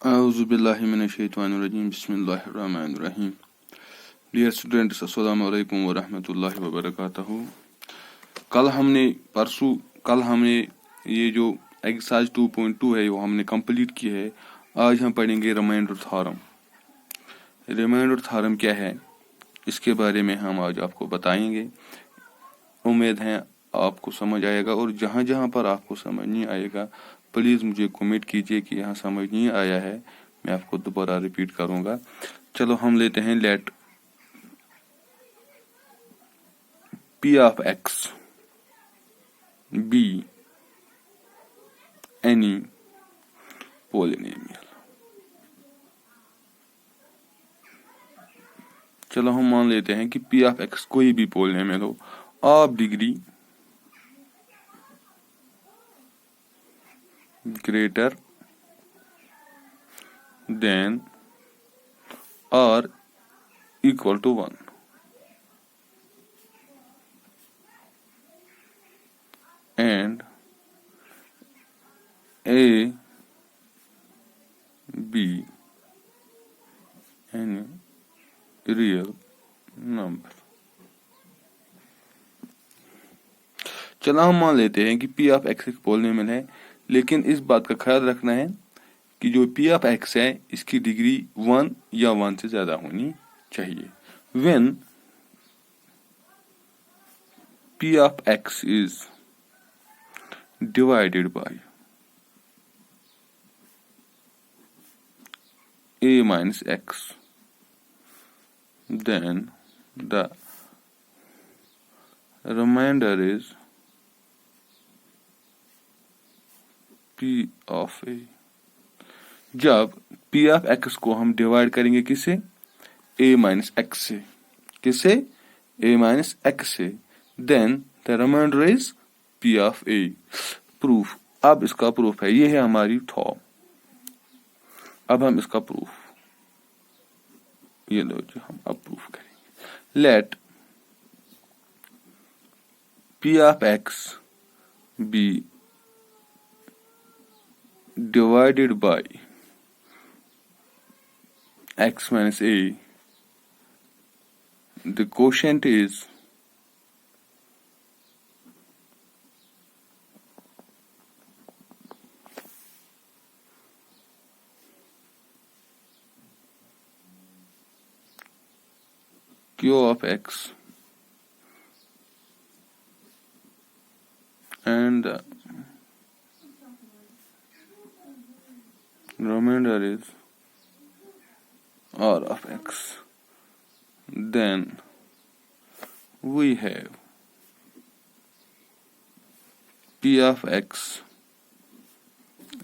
Auzubillahiminash-shaytanir-rajim. Bismillahir-rahmanir-rahim. Dear students, अस्सलाम वालेकुम व रहमतुल्लाहि व बरकातहू। कल हमने ये जो एक्सरसाइज 2.2 है वो हमने कंप्लीट की है। आज हम पढ़ेंगे रिमाइंडर थ्योरम। रिमाइंडर थ्योरम क्या है इसके बारे में हम आज आपको बताएंगे। उम्मीद है आपको समझ आएगा, और जहाँ जहाँ पर आपको समझ नहीं आएगा प्लीज़ मुझे कमेंट कीजिए कि यहाँ समझ नहीं आया है, मैं आपको दोबारा रिपीट करूँगा। चलो हम लेते हैं late P of X be any polynomial। चलो हम मान लेते हैं कि P of X कोई भी पोलिनोमियल हो of degree greater than or equal to 1 and A B any real number। चलो हम मान लेते हैं कि P of X एक पोलिनोमियल है, लेकिन इस बात का ख्याल रखना है कि जो P of X है इसकी डिग्री 1 या 1 से ज्यादा होनी चाहिए। When P of X is divided by A minus X, then the remainder is P of A। जब P of X को हम डिवाइड करेंगे किससे? A minus X से। किससे? A minus X से। Then the remainder is P of A। Proof. अब इसका प्रूफ है, ये है हमारी थॉर्म। अब हम इसका प्रूफ, ये लो जो हम अब प्रूफ करेंगे। Let P of X be divided by X minus A, the quotient is Q of X and the remainder is R of X. Then we have P of X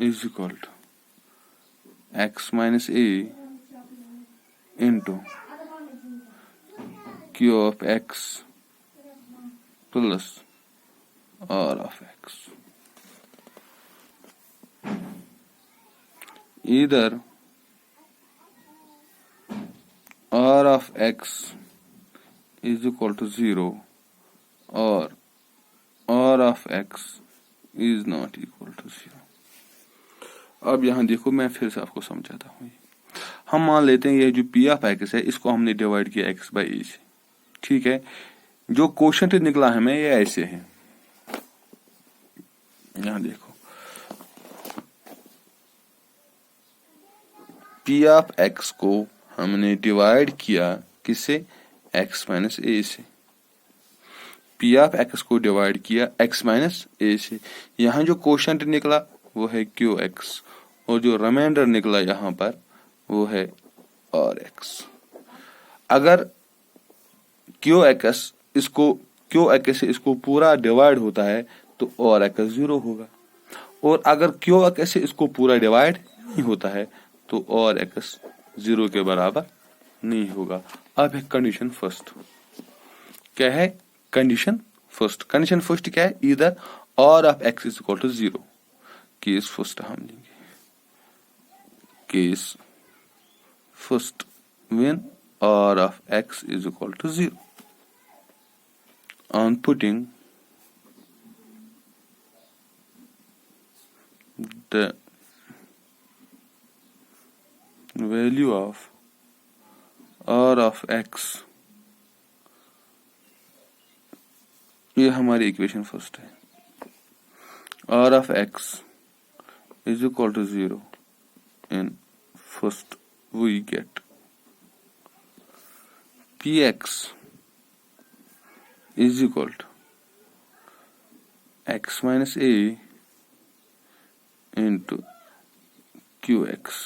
is equal to X minus A into Q of X plus R of X। Either R of X is equal to 0 or R of X is not equal to 0। अब यहाँ देखो, मैं फिर से आपको समझाता हूँ। हम मान लेते हैं ये जो P of X है इसको हमने डिवाइड किया X by A से, ठीक है। जो क्वोशंट निकला हमें ये ऐसे है, यहाँ देखो P of X को हमने डिवाइड किया किससे? X माइनस A से। P of X को डिवाइड किया X माइनस A से। यहाँ जो क्वोशंट निकला वो है QX, और जो रिमाइंडर निकला यहाँ पर वो है RX। अगर QX से इसको पूरा डिवाइड होता है तो RX 0 होगा, और अगर QX से इसको पूरा डिवाइड नहीं होता है तो RX 0 के बराबर नहीं होगा। अब है कंडीशन फर्स्ट। क्या है कंडीशन फर्स्ट? कंडीशन फर्स्ट क्या है? इधर R of X is equal to 0। Case first हम लेंगे। Case first when R of X is equal to 0, on putting the value of R of X, ये हमारी equation first है। R of X is equal to 0 in first we get P X is equal to X minus A into Q X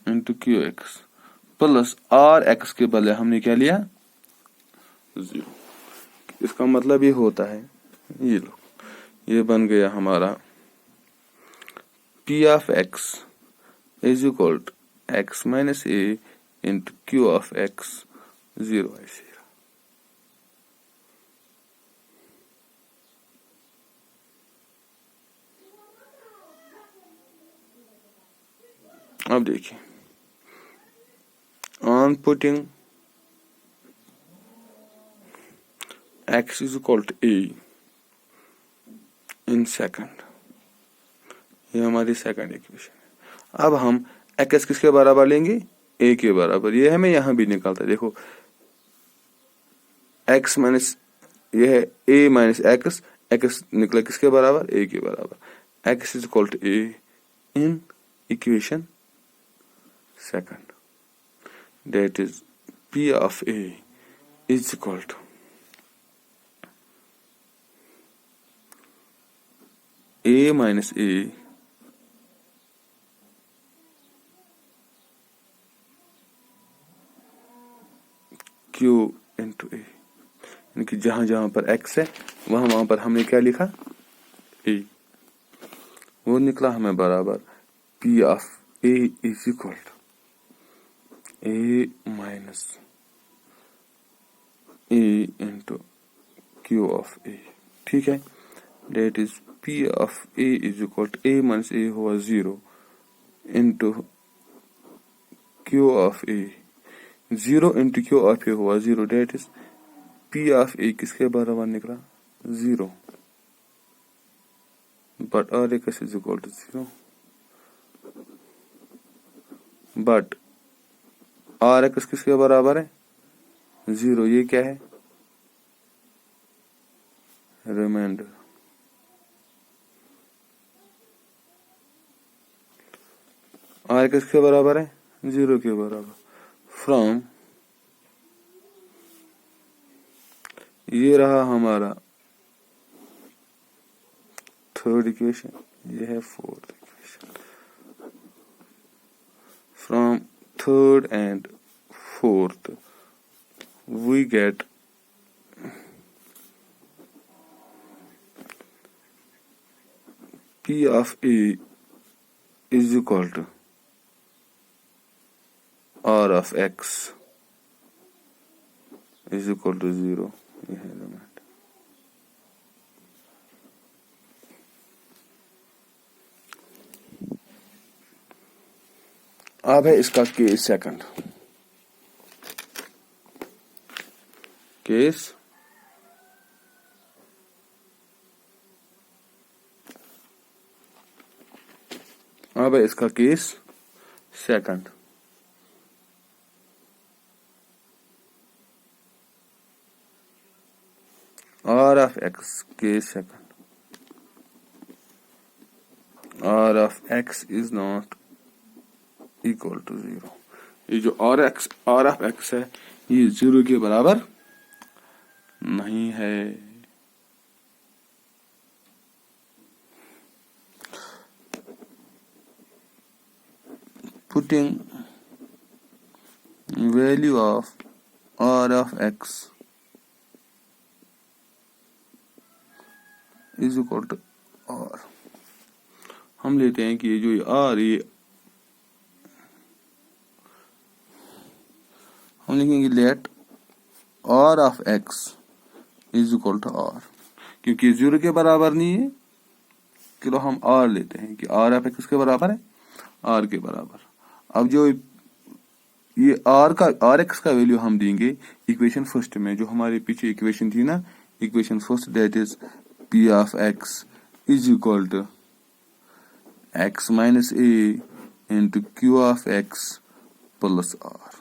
into Q X plus R X के बदले हमने क्या लिया 0। इसका मतलब ये होता है, ये लो, ये बन गया हमारा P of X is equal to X minus A into Q of X 0 ऐसे। अब देखिए, on putting x is equal to a in second, ये हमारी सेकंड इक्वेशन है। अब हम x किसके बराबर लेंगे, a के बराबर। ये हमें यहां भी निकालता है, देखो x माइनस, ये है a माइनस x, x निकला किसके बराबर, a के बराबर। x is equal to a in equation second, that is P of A is equal to A minus A Q into A, यानी कि जहां जहां पर X है वहां वहां पर हमने क्या लिखा, A, वो निकला हमें बराबर P of A is equal to A minus A into Q of A, ठीक है। That is P of A is equal to A minus A हुआ 0 into Q of A, 0 into Q of A हुआ 0, that is P of A किसके बराबर निकला 0, but R x is equal to 0, but R X किसके बराबर है 0, ये क्या है रिमाइंडर। आर एक्स किसके बराबर है 0 के बराबर। फ्रॉम, ये रहा हमारा थर्ड इक्वेशन, ये है fourth equation. From third and fourth we get P of A is equal to R of X is equal to 0, ये है एलिमेंट। अब है इसका केस सेकंड। केस अब है इसका case second. R of X case second, R of X is not equal to 0। ये जो R of X है ये 0 के बराबर नहीं है। Putting value of R of X is equal to R, हम लेते हैं कि ये जो R, ये हम लिखेंगे late R of X is equal to R, क्योंकि 0 के बराबर नहीं है, चलो हम R लेते हैं कि R of X के बराबर है R के बराबर। अब जो ये R X का वैल्यू हम देंगे इक्वेशन फर्स्ट में, जो हमारे पीछे इक्वेशन थी ना, equation first, that is P of X is equal to x minus a into q of x plus r.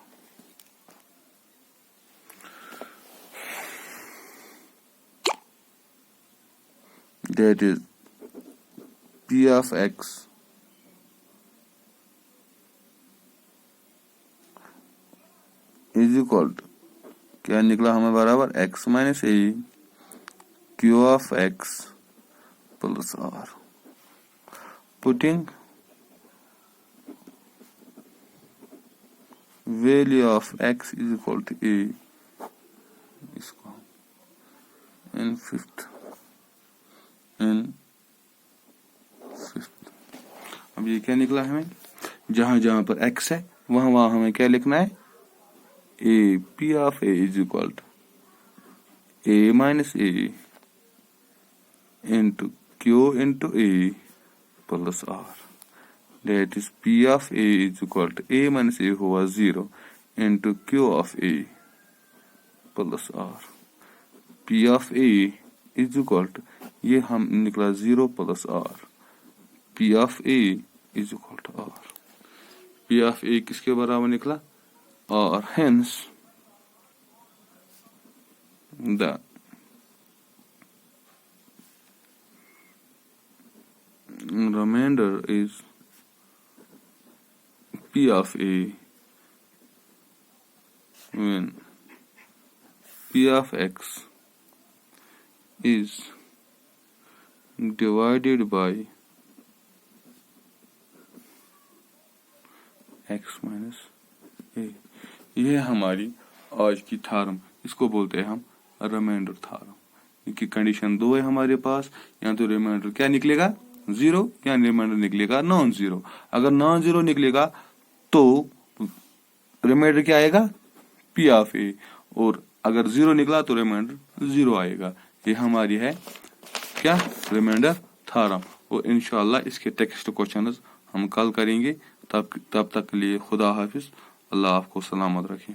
That is p of x is equal to, क्या निकला हमें बराबर, x minus a q of x plus r. Putting value of x is equal to a, इसको in fifth. अब ये क्या निकला हमें, जहां जहां पर x है वहां वहां हमें क्या लिखना है, a p of a is equal to a minus a into q into a plus r. That is p of a is equal to a minus a हुआ 0 into q of a plus r. p of a is equal to, ये हम निकला 0 plus r. p of a is equal to r. p of a किसके बराबर निकला, r. Hence the remainder is p of a when p of x is divided by x minus a. यह हमारी आज की थ्योरम, इसको बोलते हैं हम रिमाइंडर थ्योरम. इनकी कंडीशन 2 है हमारे पास. या तो रिमाइंडर क्या निकलेगा 0 या रिमाइंडर निकलेगा नॉन जीरो. अगर नॉन जीरो निकलेगा तो रिमाइंडर क्या आएगा, p ऑफ a, और अगर 0 निकला तो रिमाइंडर 0 आएगा. ये हमारी है क्या रिमाइंडर थ्योरम. और इंशाल्लाह इसके टेक्स्ट क्वेश्चंस हम कल करेंगे. तब तक के लिए खुदा हाफिज. अल्लाह आपको सलामत रखे.